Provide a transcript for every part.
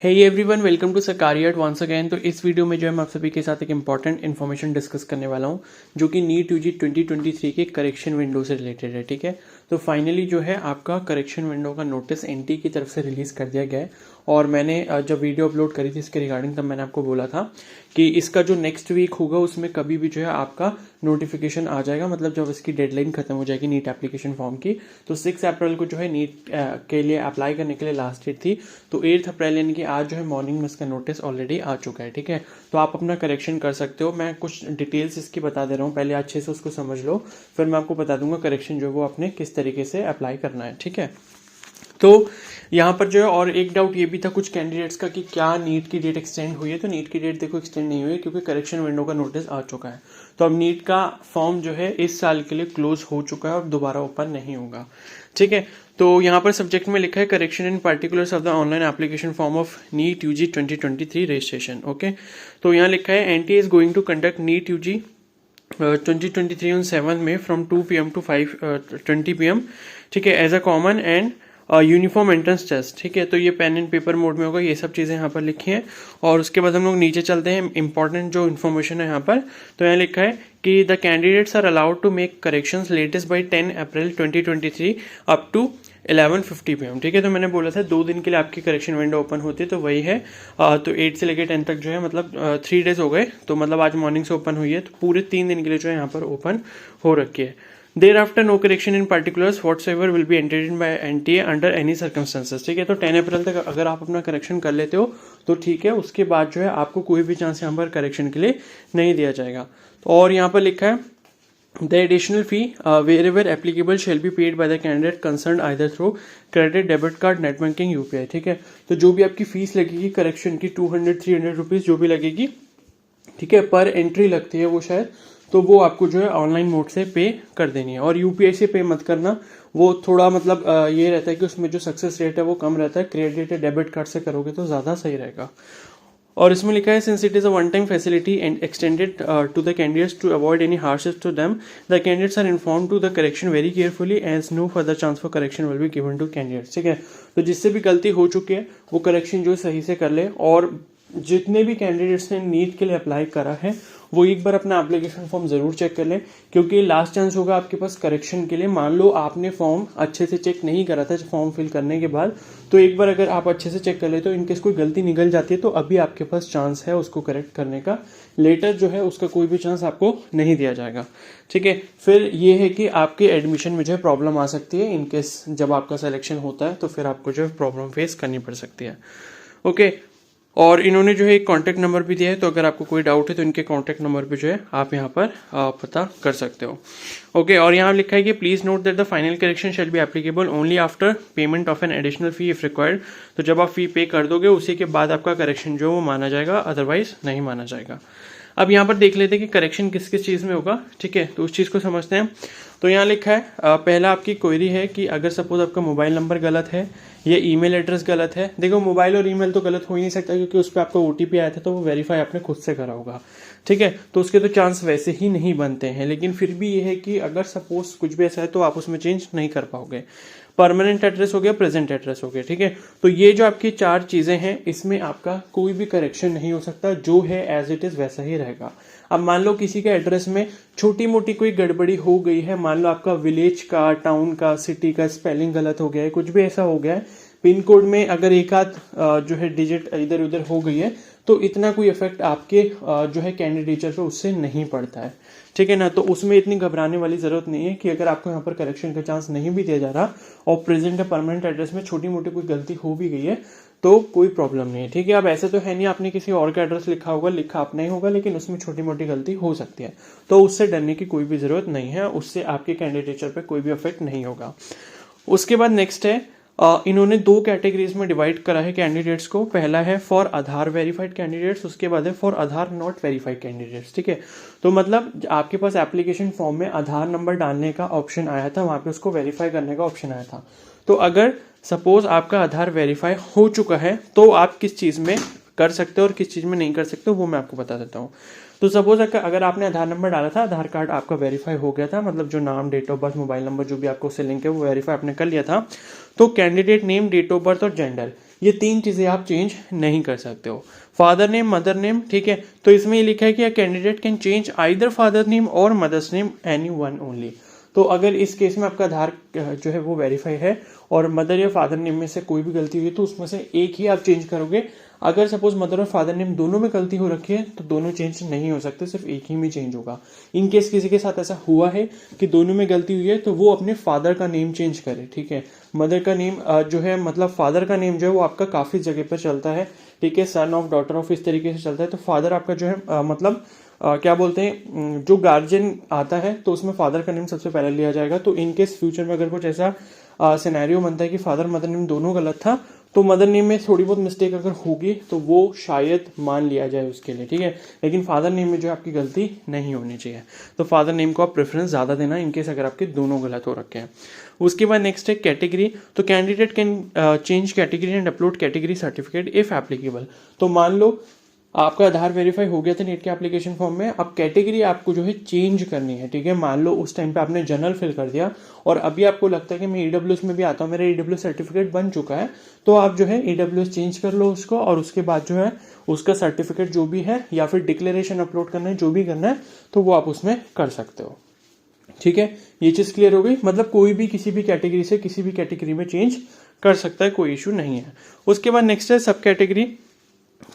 Hey everyone, welcome to सकारियट once again. तो इस वीडियो में जो है मैं आप सभी के साथ एक इंपॉर्टेंट इन्फॉर्मेशन डिस्कस करने वाला हूं जो कि नीट यूजी 2023 के करेक्शन विंडो से रिलेटेड है। ठीक है, तो फाइनली जो है आपका करेक्शन विंडो का नोटिस एनटी की तरफ से रिलीज कर दिया गया है। और मैंने जब वीडियो अपलोड करी थी इसके रिगार्डिंग तब मैंने आपको बोला था कि इसका जो नेक्स्ट वीक होगा उसमें कभी भी जो है आपका नोटिफिकेशन आ जाएगा, मतलब जब इसकी डेडलाइन खत्म हो जाएगी नीट एप्लीकेशन फॉर्म की। तो 6 अप्रैल को जो है नीट के लिए अप्लाई करने के लिए लास्ट डेट थी, तो 8 अप्रैल यानी कि आज जो है मॉर्निंग में इसका नोटिस ऑलरेडी आ चुका है। ठीक है, तो आप अपना करेक्शन कर सकते हो। मैं कुछ डिटेल्स इसकी बता दे रहा हूँ, पहले अच्छे से उसको समझ लो, फिर मैं आपको बता दूंगा करेक्शन जो है वो आपने किस तरीके से अप्लाई करना है। ठीक है, तो यहाँ पर जो है और एक डाउट ये भी था कुछ कैंडिडेट्स का कि क्या नीट की डेट एक्सटेंड हुई है। तो नीट की डेट देखो एक्सटेंड नहीं हुई है क्योंकि करेक्शन विंडो का नोटिस आ चुका है। तो अब नीट का फॉर्म जो है इस साल के लिए क्लोज हो चुका है और दोबारा ओपन नहीं होगा। ठीक है, तो यहाँ पर सब्जेक्ट में लिखा है correction in particulars of the online application form of NEET UG 2023 registration. Okay, तो यहाँ लिखा है NTA is going to conduct NEET UG 2023 on 7 May from 2 PM to 5:20 PM। ठीक है, as a common and uniform entrance test. ठीक है, तो ये पेन एंड पेपर मोड में होगा, ये सब चीज़ें यहाँ पर लिखी हैं। और उसके बाद हम लोग नीचे चलते हैं, इंपॉर्टेंट जो इन्फॉर्मेशन है यहाँ पर। तो यहाँ लिखा है कि the candidates are allowed to make corrections latest by 10 April 2023 up to 11:50 PM। ठीक है, तो मैंने बोला था 2 दिन के लिए आपकी करेक्शन विंडो ओपन होती है, तो वही है। तो 8 से लेकर 10 तक जो है मतलब 3 डेज हो गए। तो मतलब आज मॉर्निंग से ओपन हुई है, तो पूरे 3 दिन के लिए जो है यहाँ पर ओपन हो रखी है। Thereafter, no correction in particulars whatsoever will be entered in by NTA under any circumstances। ठीक है, तो 10 अप्रैल तक अगर आप अपना करेक्शन कर लेते हो तो ठीक है, उसके बाद जो है आपको कोई भी चांस यहाँ पर करेक्शन के लिए नहीं दिया जाएगा। तो और यहाँ पर लिखा है The additional fee wherever applicable shall be paid by the candidate concerned either through credit, debit card, net banking, UPI। ठीक है, तो जो भी आपकी फीस लगेगी करेक्शन की 200-300 रुपीज़ जो भी लगेगी, ठीक है, पर एंट्री लगती है वो शायद, तो वो आपको जो है ऑनलाइन मोड से पे कर देनी है। और यूपीआई से पे मत करना, वो थोड़ा मतलब ये रहता है कि उसमें जो सक्सेस रेट है वो कम रहता है। क्रेडिट या डेबिट कार्ड से करोगे तो ज़्यादा सही रहेगा। और इसमें लिखा है since it is a one time facility and extended to the candidates to avoid any हार्शेस to them, the candidates are inform to the correction very carefully as no further chance for correction will be given to candidates. ठीक है, तो जिससे भी गलती हो चुकी है वो करेक्शन जो सही से कर ले। और जितने भी कैंडिडेट्स ने नीट के लिए अप्लाई करा है वो एक बार अपना एप्लीकेशन फॉर्म जरूर चेक कर लें, क्योंकि लास्ट चांस होगा आपके पास करेक्शन के लिए। मान लो आपने फॉर्म अच्छे से चेक नहीं करा था फॉर्म फिल करने के बाद, तो एक बार अगर आप अच्छे से चेक कर ले तो इनकेस कोई गलती निकल जाती है तो अभी आपके पास चांस है उसको करेक्ट करने का। लेटर जो है उसका कोई भी चांस आपको नहीं दिया जाएगा। ठीक है, फिर ये है कि आपके एडमिशन में जो है प्रॉब्लम आ सकती है इनकेस जब आपका सिलेक्शन होता है, तो फिर आपको जो है प्रॉब्लम फेस करनी पड़ सकती है। ओके, और इन्होंने जो है एक कॉन्टैक्ट नंबर भी दिया है, तो अगर आपको कोई डाउट है तो इनके कॉन्टैक्ट नंबर पे जो है आप यहाँ पर पता कर सकते हो। ओके, और यहाँ लिखा है कि please note that the final correction shall be applicable only after payment of an additional fee if required. तो जब आप फी पे कर दोगे उसी के बाद आपका करेक्शन जो है वो माना जाएगा, अदरवाइज नहीं माना जाएगा। अब यहाँ पर देख लेते हैं कि करेक्शन किस किस चीज़ में होगा। ठीक है, तो उस चीज़ को समझते हैं। तो यहाँ लिखा है पहला आपकी क्वेरी है कि अगर सपोज आपका मोबाइल नंबर गलत है या ईमेल एड्रेस गलत है। देखो, मोबाइल और ईमेल तो गलत हो ही नहीं सकता क्योंकि उस पर आपका ओटीपी आया था, तो वो वेरीफाई आपने खुद से करा होगा। ठीक है, तो उसके तो चांस वैसे ही नहीं बनते हैं, लेकिन फिर भी ये है कि अगर सपोज कुछ भी ऐसा है तो आप उसमें चेंज नहीं कर पाओगे। परमानेंट एड्रेस हो गया, प्रेजेंट एड्रेस हो गया। ठीक है, तो ये जो आपकी 4 चीजें हैं इसमें आपका कोई भी करेक्शन नहीं हो सकता, जो है एज इट इज वैसा ही रहेगा। अब मान लो किसी के एड्रेस में छोटी मोटी कोई गड़बड़ी हो गई है, मान लो आपका विलेज का, टाउन का, सिटी का स्पेलिंग गलत हो गया है, कुछ भी ऐसा हो गया है, पिन कोड में अगर एक आध जो है डिजिट इधर उधर हो गई है, तो इतना कोई इफेक्ट आपके जो है कैंडिडेचर पे उससे नहीं पड़ता है। ठीक है ना, तो उसमें इतनी घबराने वाली जरूरत नहीं है कि अगर आपको यहाँ पर करेक्शन का चांस नहीं भी दिया जा रहा और प्रेजेंट या परमानेंट एड्रेस में छोटी मोटी कोई गलती हो भी गई है तो कोई प्रॉब्लम नहीं है। ठीक है, अब ऐसे तो है नहीं आपने किसी और का एड्रेस लिखा होगा, लिखा अपना ही होगा, लेकिन उसमें छोटी मोटी गलती हो सकती है, तो उससे डरने की कोई भी जरूरत नहीं है, उससे आपके कैंडिडेचर पे कोई भी इफेक्ट नहीं होगा। उसके बाद नेक्स्ट है इन्होंने 2 कैटेगरीज में डिवाइड करा है कैंडिडेट्स को। पहला है फॉर आधार वेरीफाइड कैंडिडेट्स, उसके बाद है for Aadhaar not verified candidates. ठीक है, तो मतलब आपके पास एप्लीकेशन फॉर्म में आधार नंबर डालने का ऑप्शन आया था, वहां पे उसको वेरीफाई करने का ऑप्शन आया था। तो अगर सपोज आपका आधार वेरीफाई हो चुका है तो आप किस चीज में कर सकते हो और किस चीज में नहीं कर सकते हो वो मैं आपको बता देता हूँ। तो सपोज अगर आपने आधार नंबर डाला था, आधार कार्ड आपका वेरीफाई हो गया था, मतलब जो नाम, date of birth, mobile number जो भी आपको उससे लिंक है वो वेरीफाई आपने कर लिया था, तो candidate name, date of birth और जेंडर ये 3 चीज़ें आप चेंज नहीं कर सकते हो। फादर नेम, मदर नेम, ठीक है, तो इसमें ये लिखा है कि a candidate can change either father name और mother's name any one only. तो अगर इस केस में आपका आधार जो है वो वेरीफाई है और मदर या फादर नेम में से कोई भी गलती हुई है तो उसमें से एक ही आप चेंज करोगे। अगर सपोज मदर और फादर नेम दोनों में गलती हो रखी है तो दोनों चेंज नहीं हो सकते, सिर्फ एक ही में चेंज होगा। इन केस किसी के साथ ऐसा हुआ है कि दोनों में गलती हुई है तो वो अपने फादर का नेम चेंज करे, ठीक है। मदर का नेम जो है मतलब फादर का नेम जो है वो आपका काफ़ी जगह पर चलता है, ठीक है, सन ऑफ, डॉटर ऑफ, इस तरीके से चलता है। तो फादर आपका जो है मतलब क्या बोलते हैं, जो गार्जियन आता है तो उसमें फादर का नेम सबसे पहले लिया जाएगा। तो इन केस फ्यूचर में अगर कुछ ऐसा सिनेरियो बनता है कि फादर मदर नेम दोनों गलत था तो मदर नेम में थोड़ी बहुत मिस्टेक अगर होगी तो वो शायद मान लिया जाए उसके लिए, ठीक है, लेकिन फादर नेम में जो आपकी गलती नहीं होनी चाहिए। तो फादर नेम को आप प्रेफरेंस ज़्यादा देना इनकेस अगर आपके दोनों गलत हो रखे हैं। उसके बाद नेक्स्ट है कैटेगरी। तो candidate can change category and upload category certificate if applicable. तो मान लो आपका आधार वेरीफाई हो गया था नीट के एप्लीकेशन फॉर्म में, अब कैटेगरी आपको जो है चेंज करनी है, ठीक है। मान लो उस टाइम पे आपने जनरल फिल कर दिया और अभी आपको लगता है कि मैं ईडब्ल्यूएस में भी आता हूँ, मेरा ईडब्ल्यूएस सर्टिफिकेट बन चुका है, तो आप जो है ईडब्ल्यूएस चेंज कर लो उसको और उसके बाद जो है उसका सर्टिफिकेट जो भी है या फिर डिक्लेरेशन अपलोड करना है, जो भी करना है तो वो आप उसमें कर सकते हो, ठीक है। ये चीज़ क्लियर हो गई, मतलब कोई भी किसी भी कैटेगरी से किसी भी कैटेगरी में चेंज कर सकता है, कोई इशू नहीं है। उसके बाद नेक्स्ट है सब कैटेगरी।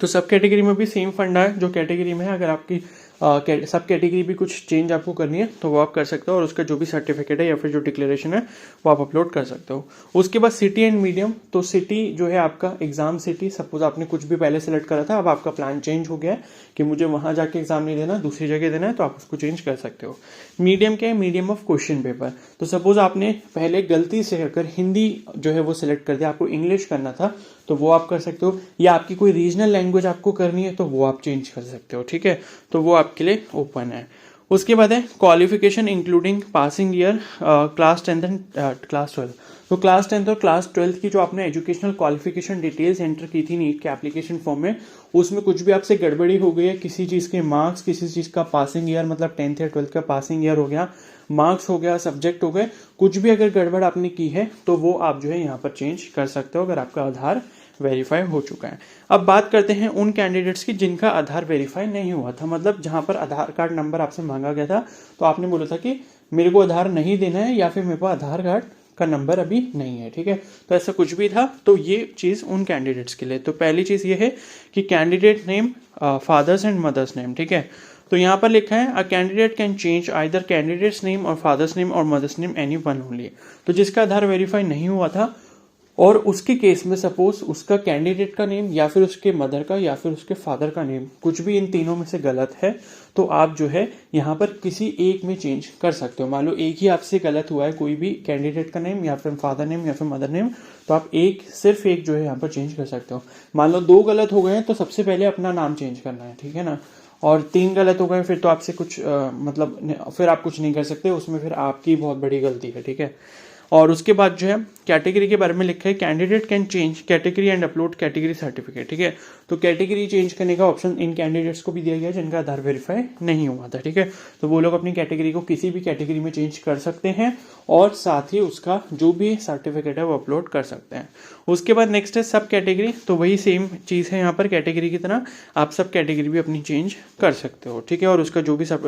तो सब कैटेगरी में भी सेम फंडा है जो कैटेगरी में है, अगर आपकी सब कैटेगरी भी कुछ चेंज आपको करनी है तो वो आप कर सकते हो और उसका जो भी सर्टिफिकेट है या फिर जो डिक्लेरेशन है वो आप अपलोड कर सकते हो। उसके बाद सिटी एंड मीडियम। तो सिटी जो है आपका एग्जाम सिटी, सपोज आपने कुछ भी पहले सेलेक्ट करा था, अब आपका प्लान चेंज हो गया है कि मुझे वहां जाके एग्जाम नहीं देना, दूसरी जगह देना है, तो आप उसको चेंज कर सकते हो। मीडियम क्या है, मीडियम ऑफ क्वेश्चन पेपर। तो सपोज आपने पहले गलती से अगर हिंदी जो है वो सिलेक्ट कर दिया, आपको इंग्लिश करना था तो वो आप कर सकते हो, या आपकी कोई रीजनल लैंग्वेज आपको करनी है तो वो आप चेंज कर सकते हो, ठीक है। तो वो आपके लिए ओपन है। उसके बाद है qualification including passing year, class 10 and class 12। तो क्लास 10 और क्लास 12 की जो आपने एजुकेशनल क्वालिफिकेशन डिटेल्स एंटर की थी नीट के एप्लीकेशन फॉर्म में, उसमें कुछ भी आपसे गड़बड़ी हो गई है, किसी चीज़ के मार्क्स, किसी चीज़ का पासिंग ईयर, मतलब 10th या 12th का पासिंग ईयर हो गया, मार्क्स हो गया, सब्जेक्ट हो गए, कुछ भी अगर गड़बड़ आपने की है तो वो आप जो है यहाँ पर चेंज कर सकते हो अगर आपका आधार वेरीफाई हो चुका है। अब बात करते हैं उन कैंडिडेट्स की जिनका आधार वेरीफाई नहीं हुआ था, मतलब जहां पर आधार कार्ड नंबर आपसे मांगा गया था तो आपने बोला था कि मेरे को आधार नहीं देना है या फिर मेरे को आधार कार्ड का नंबर अभी नहीं है, ठीक है। तो ऐसा कुछ भी था तो ये चीज़ उन कैंडिडेट्स के लिए। तो पहली चीज़ ये है कि candidate name, father's and mother's name, ठीक है। तो यहाँ पर लिखा है a candidate can change either candidate's name और फादर्स नेम और mother's name any one only. तो जिसका आधार वेरीफाई नहीं हुआ था और उसके केस में सपोज उसका कैंडिडेट का नेम या फिर उसके मदर का या फिर उसके फादर का नेम, कुछ भी इन तीनों में से गलत है तो आप जो है यहाँ पर किसी एक में चेंज कर सकते हो। मान लो एक ही आपसे गलत हुआ है, कोई भी कैंडिडेट का नेम या फिर फादर नेम या फिर मदर नेम, तो आप सिर्फ एक जो है यहाँ पर चेंज कर सकते हो। मान लो 2 गलत हो गए हैं तो सबसे पहले अपना नाम चेंज करना है, ठीक है ना। और 3 गलत हो गए फिर तो आपसे कुछ मतलब फिर आप कुछ नहीं कर सकते, उसमें फिर आपकी बहुत बड़ी गलती है, ठीक है। और उसके बाद जो है कैटेगरी के बारे में लिखा है candidate can change category and upload category certificate, ठीक है। तो कैटेगरी चेंज करने का ऑप्शन इन कैंडिडेट्स को भी दिया गया जिनका आधार वेरीफाई नहीं हुआ था, ठीक है। तो वो लोग अपनी कैटेगरी को किसी भी कैटेगरी में चेंज कर सकते हैं और साथ ही उसका जो भी सर्टिफिकेट है वो अपलोड कर सकते हैं। उसके बाद नेक्स्ट है सब कैटेगरी। तो वही सेम चीज़ है यहाँ पर, कैटेगरी की तरह आप सब कैटेगरी भी अपनी चेंज कर सकते हो, ठीक है। और उसका जो भी सब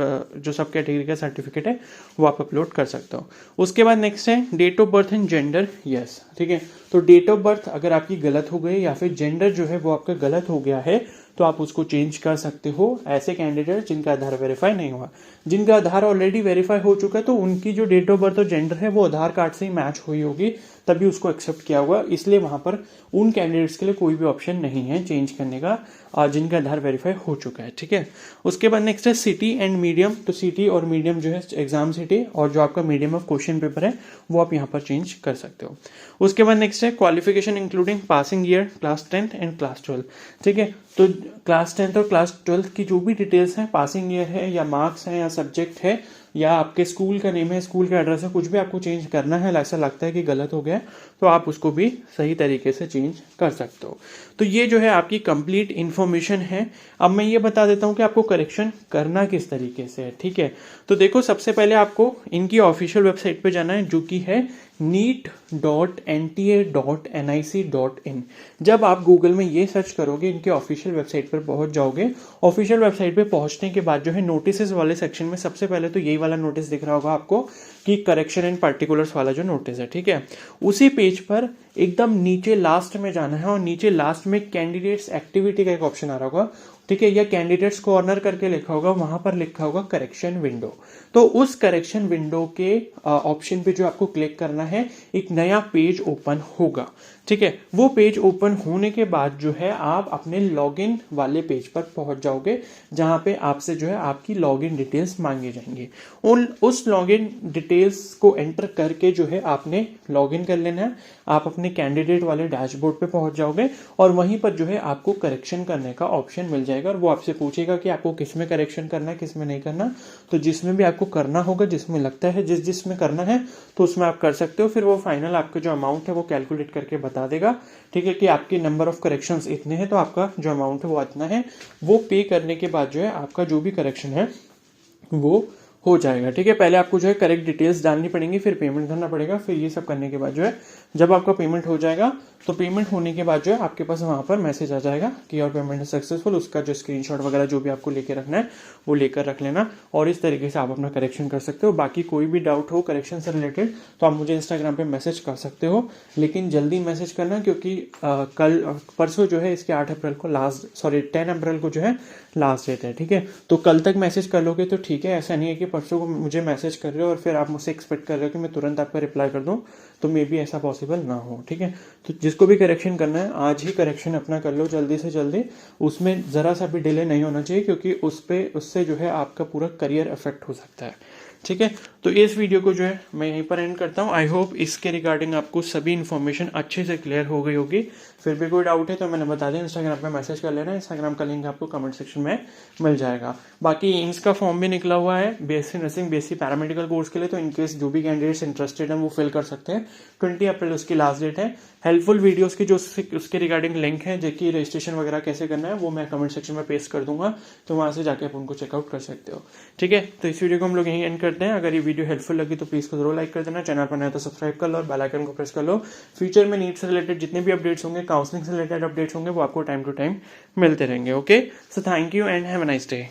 कैटेगरी का सर्टिफिकेट है वो आप अपलोड कर सकते हो। उसके बाद नेक्स्ट है date of birth and gender, yes, ठीक है। तो डेट ऑफ बर्थ अगर आपकी गलत हो गई या फिर जेंडर जो है वो आपका गलत हो गया है तो आप उसको चेंज कर सकते हो ऐसे कैंडिडेट जिनका आधार वेरीफाई नहीं हुआ। जिनका आधार ऑलरेडी वेरीफाई हो चुका है तो उनकी जो डेट ऑफ बर्थ और जेंडर है वो आधार कार्ड से ही मैच हुई होगी तभी उसको एक्सेप्ट किया होगा, इसलिए वहां पर उन कैंडिडेट्स के लिए कोई भी ऑप्शन नहीं है चेंज करने का जिनका आधार वेरीफाई हो चुका है, ठीक है। उसके बाद नेक्स्ट है सिटी एंड मीडियम। तो सिटी और मीडियम जो है एग्जाम सिटी और जो आपका मीडियम ऑफ क्वेश्चन पेपर है वो आप यहाँ पर चेंज कर सकते हो। उसके बाद नेक्स्ट है qualification including passing year, class 10 and class 12, ठीक है। तो क्लास 10 और क्लास 12 की जो भी डिटेल्स हैं, पासिंग ईयर है या मार्क्स है या सब्जेक्ट है या आपके स्कूल का नेम है, स्कूल का एड्रेस है, कुछ भी आपको चेंज करना है, ऐसा लगता है कि गलत हो गया तो आप उसको भी सही तरीके से चेंज कर सकते हो। तो ये जो है आपकी कंप्लीट इन्फॉर्मेशन है। अब मैं ये बता देता हूँ कि आपको करेक्शन करना किस तरीके से है, ठीक है। तो देखो सबसे पहले आपको इनकी ऑफिशियल वेबसाइट पे जाना है जो कि है neet.nta.nic.in। जब आप गूगल में ये सर्च करोगे, इनके ऑफिशियल वेबसाइट पर पहुंच जाओगे। ऑफिशियल वेबसाइट पे पहुंचने के बाद जो है नोटिसेस वाले सेक्शन में सबसे पहले तो यही वाला नोटिस दिख रहा होगा आपको कि करेक्शन इन पार्टिकुलर्स वाला जो नोटिस है, ठीक है। उसी पेज पर एकदम नीचे लास्ट में जाना है और नीचे लास्ट में कैंडिडेट्स एक्टिविटी का एक ऑप्शन आ रहा होगा, ठीक है, या कैंडिडेट्स कॉर्नर करके लिखा होगा, वहां पर लिखा होगा करेक्शन विंडो। तो उस करेक्शन विंडो के ऑप्शन पे जो आपको क्लिक करना है, एक नया पेज ओपन होगा, ठीक है। वो पेज ओपन होने के बाद जो है आप अपने लॉगिन वाले पेज पर पहुंच जाओगे, जहां पे आपसे जो है आपकी लॉगिन डिटेल्स मांगी जाएंगी। उस लॉगिन डिटेल्स को एंटर करके जो है आपने लॉगिन कर लेना है। आप अपने कैंडिडेट वाले डैशबोर्ड पे पहुंच जाओगे और वहीं पर जो है आपको करेक्शन करने का ऑप्शन मिल जाएगा और वो आपसे पूछेगा कि आपको किस में करेक्शन करना है, किस में नहीं करना। तो जिसमें भी आपको करना होगा, जिसमें लगता है जिसमें करना है तो उसमें आप कर सकते हो। फिर वो फाइनल आपका जो अमाउंट है वो कैलकुलेट करके बता देगा, ठीक है, कि आपके नंबर ऑफ करेक्शंस इतने हैं तो आपका जो अमाउंट है वो इतना है। वो पे करने के बाद जो है आपका जो भी करेक्शन है वो हो जाएगा, ठीक है। पहले आपको जो है करेक्ट डिटेल्स डालनी पड़ेंगी, फिर पेमेंट करना पड़ेगा। फिर ये सब करने के बाद जो है जब आपका पेमेंट हो जाएगा तो पेमेंट होने के बाद जो है आपके पास वहां पर मैसेज आ जाएगा कि योर पेमेंट इज सक्सेसफुल। उसका जो स्क्रीनशॉट वगैरह जो भी आपको लेके रखना है वो लेकर रख लेना और इस तरीके से आप अपना करेक्शन कर सकते हो। बाकी कोई भी डाउट हो करेक्शन से रिलेटेड तो आप मुझे इंस्टाग्राम पे मैसेज कर सकते हो, लेकिन जल्दी मैसेज करना क्योंकि कल परसों जो है इसके 10 अप्रैल को जो है लास्ट डेट है, ठीक है। तो कल तक मैसेज कर लोगे तो ठीक है, ऐसा नहीं है कि परसों को मुझे मैसेज कर रहे हो और फिर आप मुझसे एक्सपेक्ट कर रहे हो कि मैं तुरंत आपका रिप्लाई कर दूं, तो मे बी ऐसा पॉसिबल ना हो, ठीक है। तो जिसको भी करेक्शन करना है आज ही करेक्शन अपना कर लो जल्दी से जल्दी। उसमें जरा सा भी डिले नहीं होना चाहिए क्योंकि उससे जो है आपका पूरा करियर अफेक्ट हो सकता है, ठीक है। तो इस वीडियो को जो है मैं यहीं पर एंड करता हूँ। आई होप इसके रिगार्डिंग आपको सभी इन्फॉर्मेशन अच्छे से क्लियर हो गई होगी। फिर भी कोई डाउट है तो मैंने बता दिया, इंस्टाग्राम पे मैसेज कर लेना। इंस्टाग्राम का लिंक आपको कमेंट सेक्शन में मिल जाएगा। बाकी एम्स का फॉर्म भी निकला हुआ है BSc nursing BSc paramedical course के लिए, तो इनकेस जो भी कैंडिडेट्स इंटरेस्टेड हैं वो फिल कर सकते हैं। 20 अप्रैल उसकी लास्ट डेट है। हेल्पफुल वीडियोस की जो उसके रिगार्डिंग लिंक है, जो कि रजिस्ट्रेशन वगैरह कैसे करना है वो मैं कमेंट सेक्शन में पेस्ट कर दूंगा, तो वहां से जाके आप उनको चेकआउट कर सकते हो, ठीक है। तो इस वीडियो को हम लोग यहीं एंड करते हैं। अगर ये वीडियो हेल्पफुल लगी तो प्लीज को जरूर लाइक कर देना, चैनल पर नया तो सब्सक्राइब कर लो और बेल आइकन को प्रेस कर लो। फ्यूचर में नीट से रिलेटेड जितने भी अपडेट्स होंगे, काउंसलिंग से रिलेटेड अपडेट्स होंगे, वो आपको टाइम टू टाइम मिलते रहेंगे। Okay, so thank you and have a nice day.